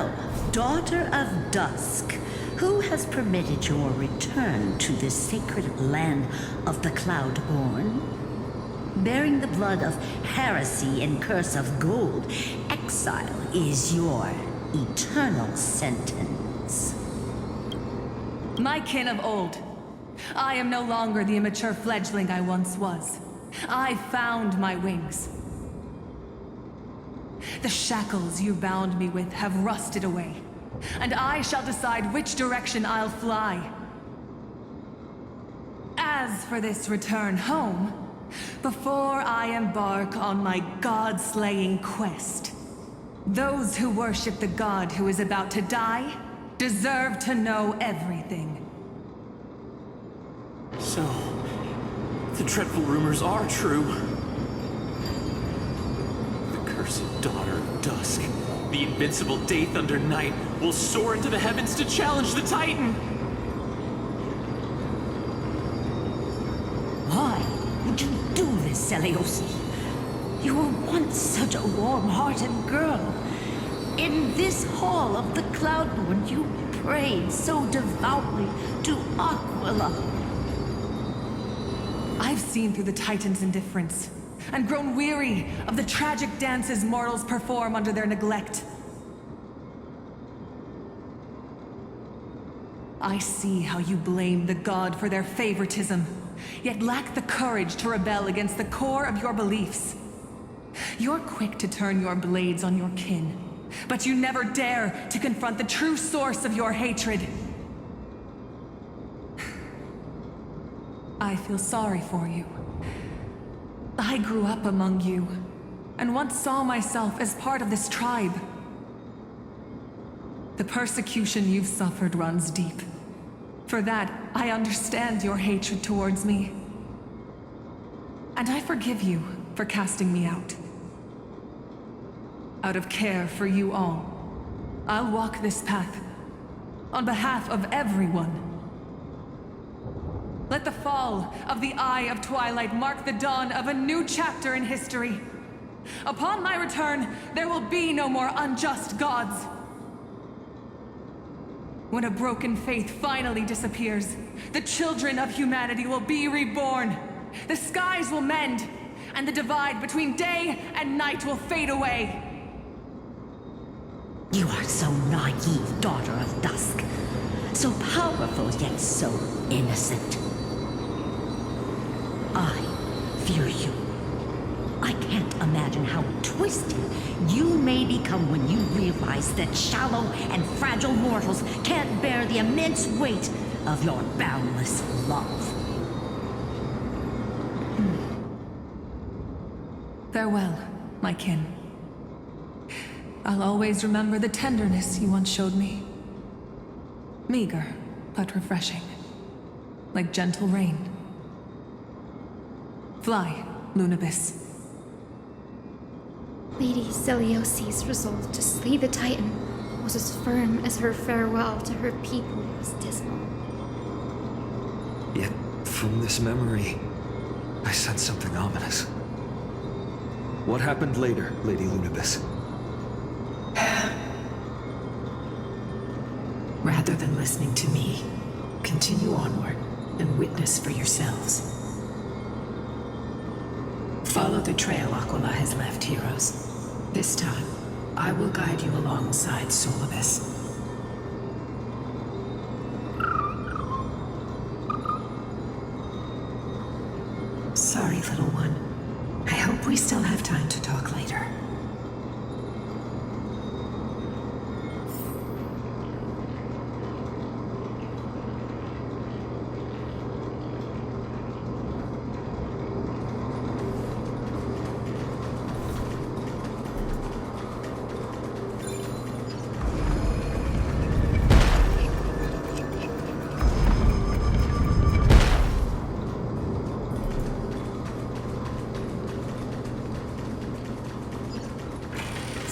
Now, Daughter of Dusk, who has permitted your return to this sacred land of the Cloudborn? Bearing the blood of heresy and curse of gold, exile is your eternal sentence. My kin of old, I am no longer the immature fledgling I once was. I found my wings. The shackles you bound me with have rusted away, and I shall decide which direction I'll fly. As for this return home, before I embark on my god-slaying quest, those who worship the god who is about to die deserve to know everything. So, the dreadful rumors are true. The cursed Daughter of Dusk, the invincible Day Thunder Knight, will soar into the heavens to challenge the Titan! Why would you do this, Seleuci? You were once such a warm-hearted girl. In this hall of the Cloudborn, you prayed so devoutly to Aquila. I've seen through the Titan's indifference, and grown weary of the tragic dances mortals perform under their neglect. I see how you blame the god for their favoritism, yet lack the courage to rebel against the core of your beliefs. You're quick to turn your blades on your kin, but you never dare to confront the true source of your hatred. I feel sorry for you. I grew up among you, and once saw myself as part of this tribe. The persecution you've suffered runs deep. For that, I understand your hatred towards me. And I forgive you for casting me out. Out of care for you all, I'll walk this path on behalf of everyone. Let the fall of the Eye of Twilight mark the dawn of a new chapter in history. Upon my return, there will be no more unjust gods. When a broken faith finally disappears, the children of humanity will be reborn. The skies will mend, and the divide between day and night will fade away. You are so naive, Daughter of Dusk. So powerful, yet so innocent. I fear you. I can't imagine how twisted you may become when you realize that shallow and fragile mortals can't bear the immense weight of your boundless love. Farewell, my kin. I'll always remember the tenderness you once showed me. Meager, but refreshing. Like gentle rain. Fly, Lunabis. Lady Seleuci's resolve to slay the Titan was as firm as her farewell to her people was dismal. Yet, from this memory, I sense something ominous. What happened later, Lady Lunabis? Rather than listening to me, continue onward and witness for yourselves. Follow the trail Aquila has left, heroes. This time, I will guide you alongside Solibus. Sorry, little one. I hope we still have time to talk later.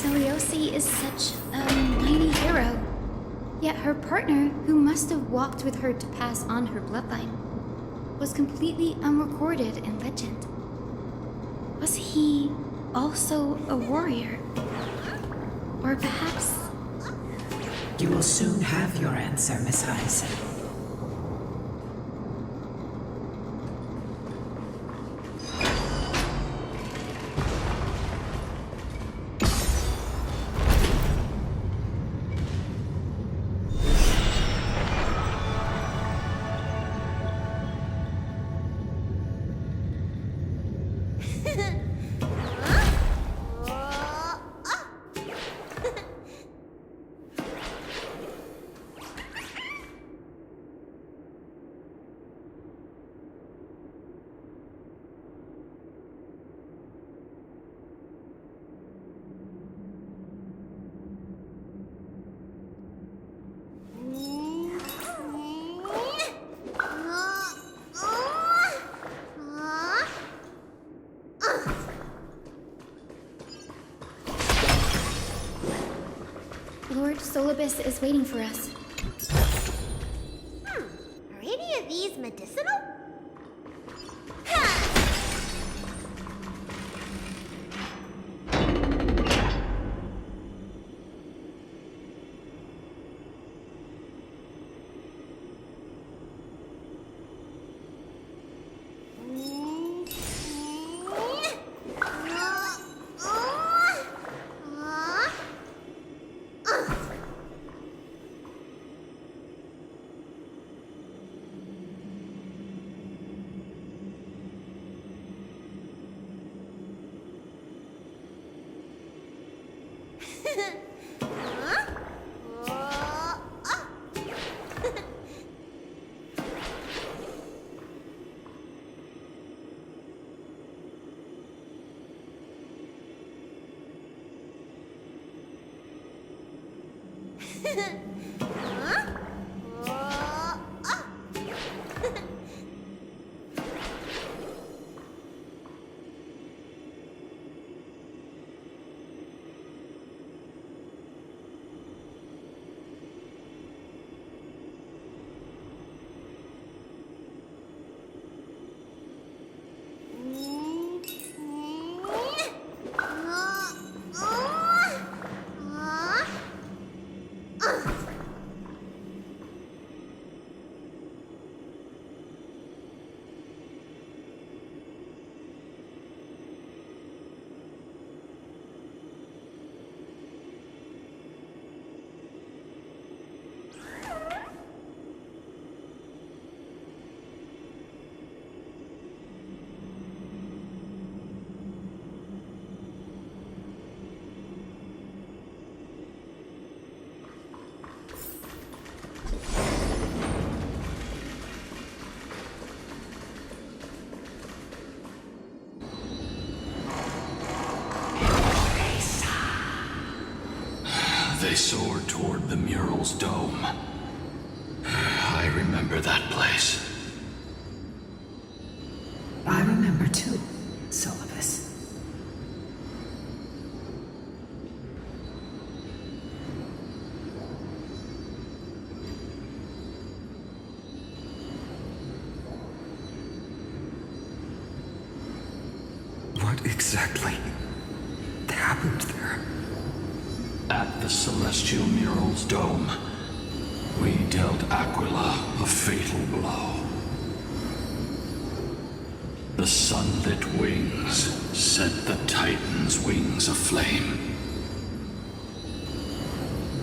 Seleuci is such a mighty hero. Yet her partner, who must have walked with her to pass on her bloodline, was completely unrecorded in legend. Was he also a warrior? Or perhaps You will soon have your answer, Miss Hyacinth. Lord Solibus is waiting for us. Are any of these medicinal? They soared toward the mural's dome. I remember that place. I remember too, Solibus. What exactly happened there? At the celestial mural's dome, we dealt Aquila a fatal blow. The sunlit wings set the Titan's wings aflame.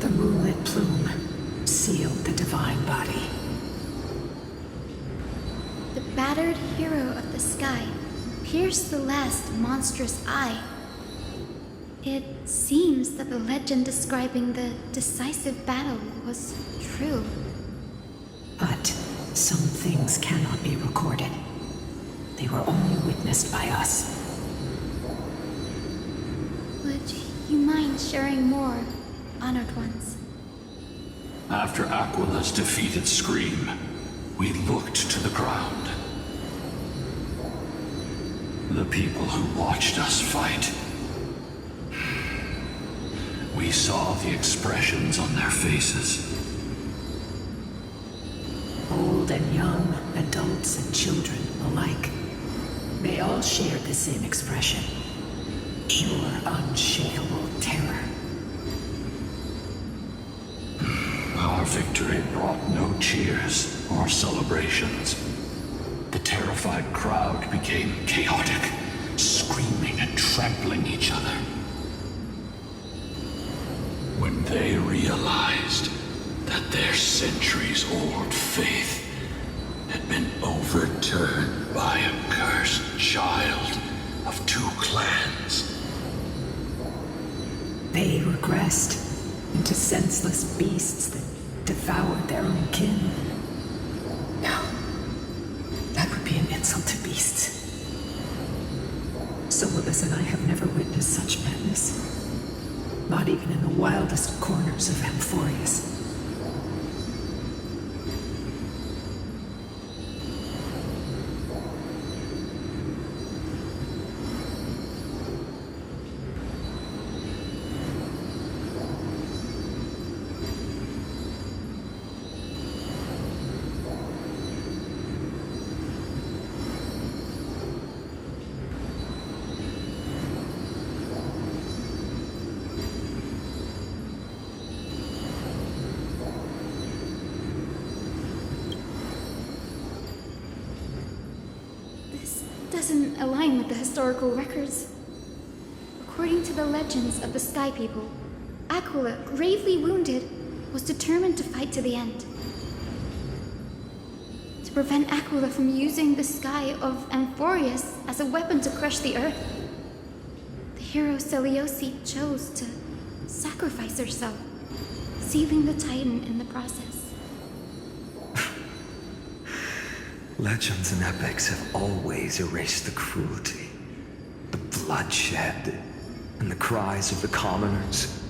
The moonlit plume sealed the divine body. The battered hero of the sky pierced the last monstrous eye. It seems that the legend describing the decisive battle was true. But some things cannot be recorded. They were only witnessed by us. Would you mind sharing more, honored ones? After Aquila's defeated scream, we looked to the ground. The people who watched us fight. We saw the expressions on their faces. Old and young, adults and children alike. They all shared the same expression. Pure, unshakable terror. Our victory brought no cheers or celebrations. The terrified crowd became chaotic, screaming and trampling each other. When they realized that their centuries-old faith had been overturned by a cursed child of two clans. They regressed into senseless beasts that devoured their own kin. No, that would be an insult to beasts. Solus and I have never witnessed such madness. Not even in the wildest corners of Amphorius. Doesn't align with the historical records. According to the legends of the Sky People, Aquila, gravely wounded, was determined to fight to the end. To prevent Aquila from using the sky of Amphorius as a weapon to crush the earth, the hero Selioci chose to sacrifice herself, sealing the Titan in the process. Legends and epics have always erased the cruelty, the bloodshed, and the cries of the commoners,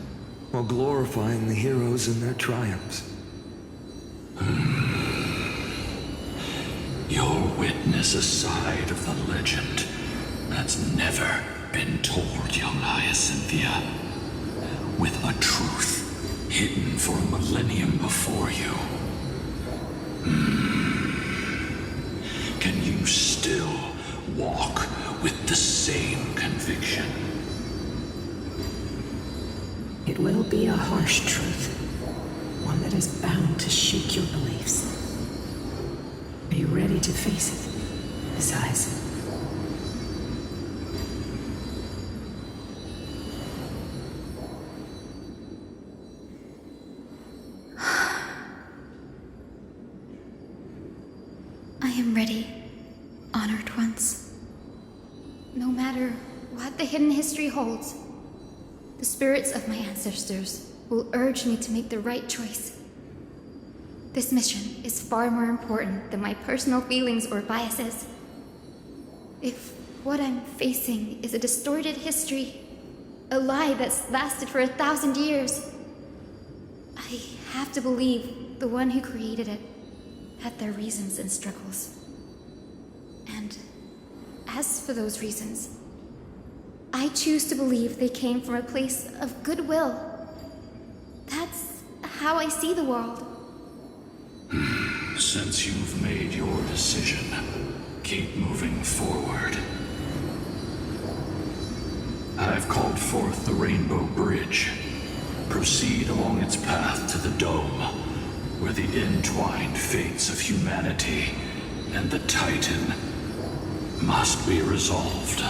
while glorifying the heroes and their triumphs. You'll witness a side of the legend that's never been told, young Hyacinthia, with a truth hidden for a millennium before you. Can you still walk with the same conviction? It will be a harsh truth, one that is bound to shake your beliefs. Are you ready to face it, besides? I am ready, honored ones. No matter what the hidden history holds, the spirits of my ancestors will urge me to make the right choice. This mission is far more important than my personal feelings or biases. If what I'm facing is a distorted history, a lie that's lasted for 1,000 years, I have to believe the one who created it had their reasons and struggles. And as for those reasons, I choose to believe they came from a place of goodwill. That's how I see the world. Since you've made your decision, keep moving forward. I've called forth the Rainbow Bridge. Proceed along its path to the Dome, where the entwined fates of humanity and the Titan must be resolved.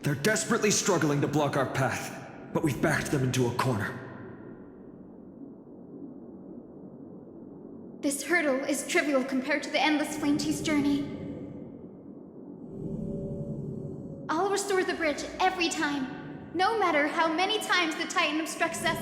They're desperately struggling to block our path, but we've backed them into a corner. This hurdle is trivial compared to the endless flame chase journey. I'll restore the bridge every time, no matter how many times the Titan obstructs us.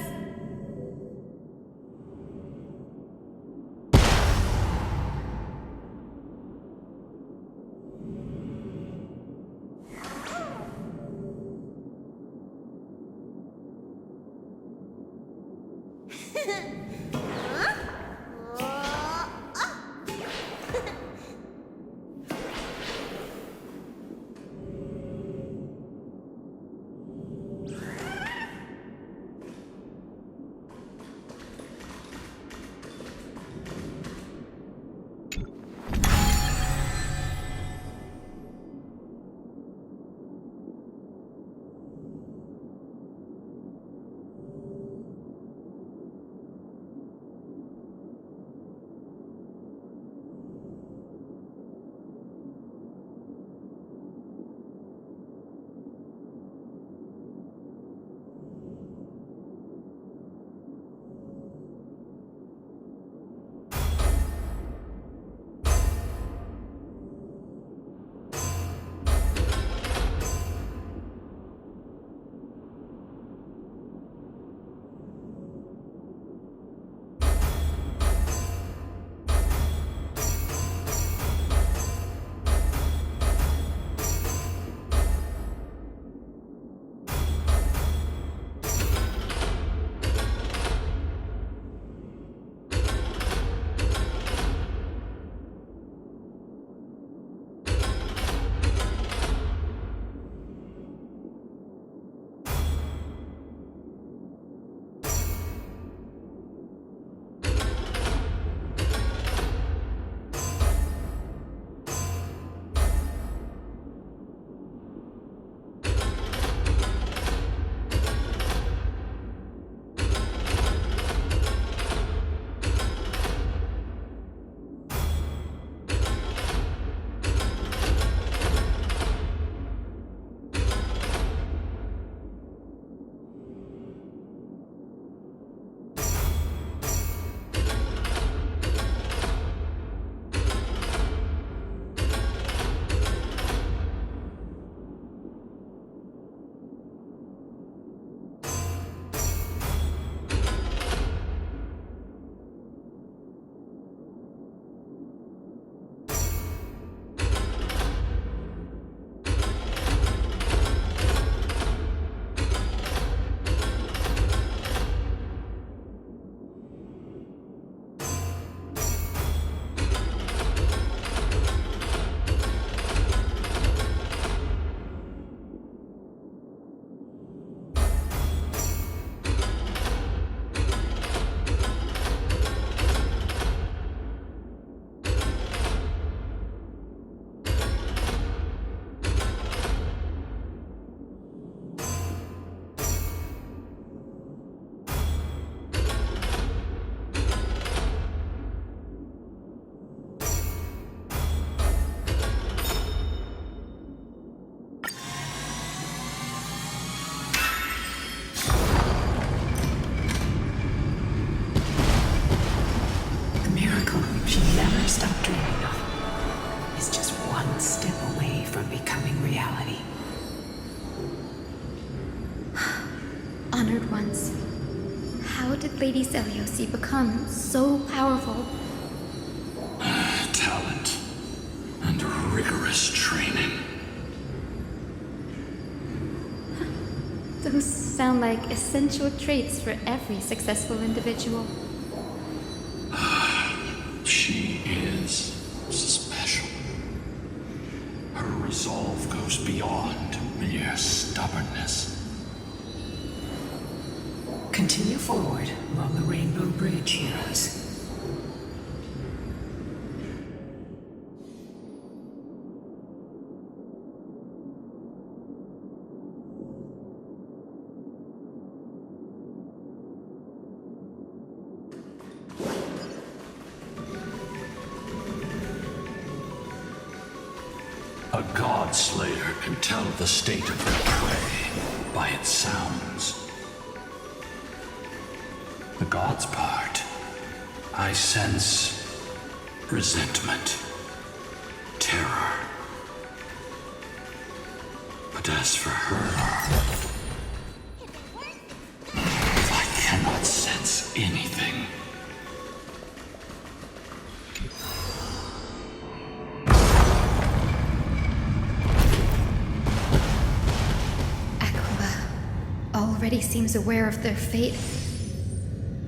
Huh? Honored ones, how did Lady Seliosi become so powerful? Talent and rigorous training. Those sound like essential traits for every successful individual. She is special. Her resolve goes beyond mere stubbornness. Continue forward along the Rainbow Bridge, heroes. A god slayer can tell the state of their prey by its sounds. The god's part, I sense resentment, terror. But as for her, I cannot sense anything. Aquila already seems aware of their fate.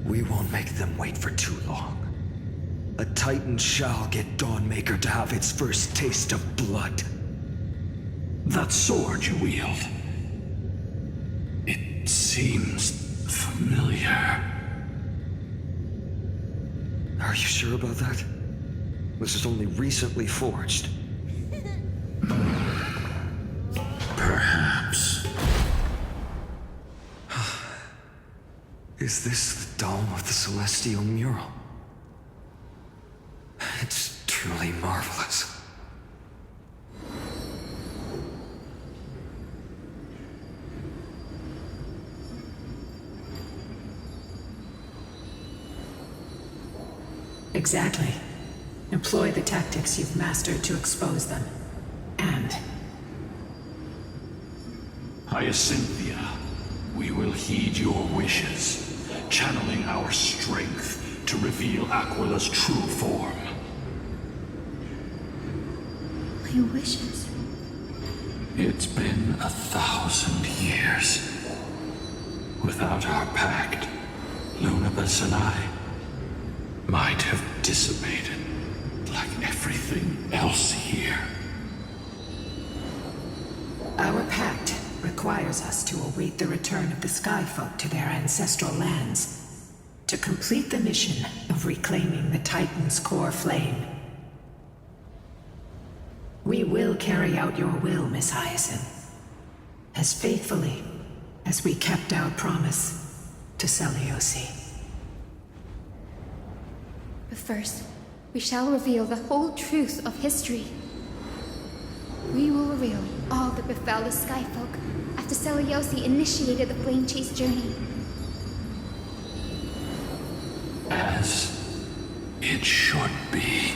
We won't make them wait for too long. A Titan shall get Dawnmaker to have its first taste of blood. That sword you wield. It seems familiar. Are you sure about that? This is only recently forged. Perhaps. Is this the dome of the Celestial Mural? It's truly marvelous. Exactly. Employ the tactics you've mastered to expose them. And Hyacinthia, we will heed your wishes, channeling our strength to reveal Aquila's true form. My wishes. It's been 1,000 years. Without our pact, Lunabus and I might have dissipated like everything else here. our pact requires us to await the return of the Skyfolk to their ancestral lands, to complete the mission of reclaiming the Titan's core flame. We will carry out your will, Miss Hyacinth, as faithfully as we kept our promise to Seliosi. But first, we shall reveal the whole truth of history. We will reveal all that befell the Skyfolk after Seliosi initiated the Flame Chase journey. As it should be.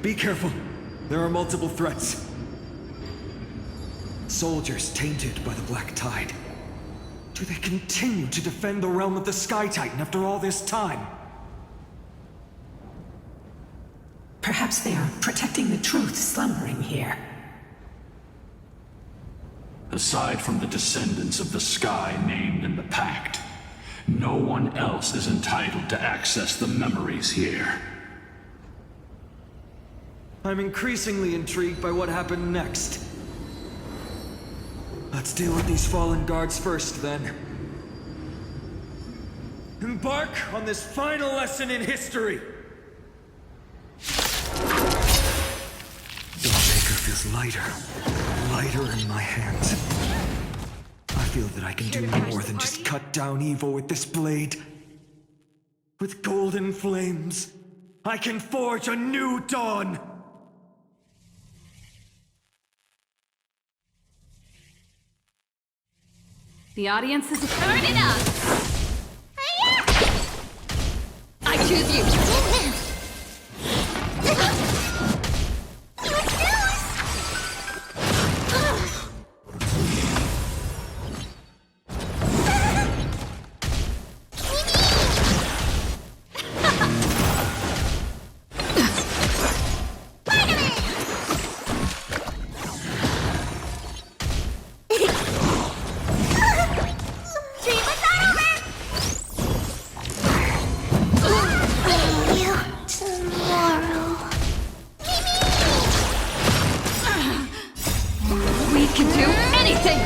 Be careful. There are multiple threats. Soldiers tainted by the Black Tide. Do they continue to defend the realm of the Sky Titan after all this time? Perhaps they are protecting the truth slumbering here. Aside from the descendants of the sky named in the pact, no one else is entitled to access the memories here. I'm increasingly intrigued by what happened next. Let's deal with these fallen guards first, then. Embark on this final lesson in history! Dawnmaker feels lighter in my hands. I feel that I can do more than just cut down evil with this blade. With golden flames, I can forge a new dawn! The audience is turn it up! I choose you! We can do anything!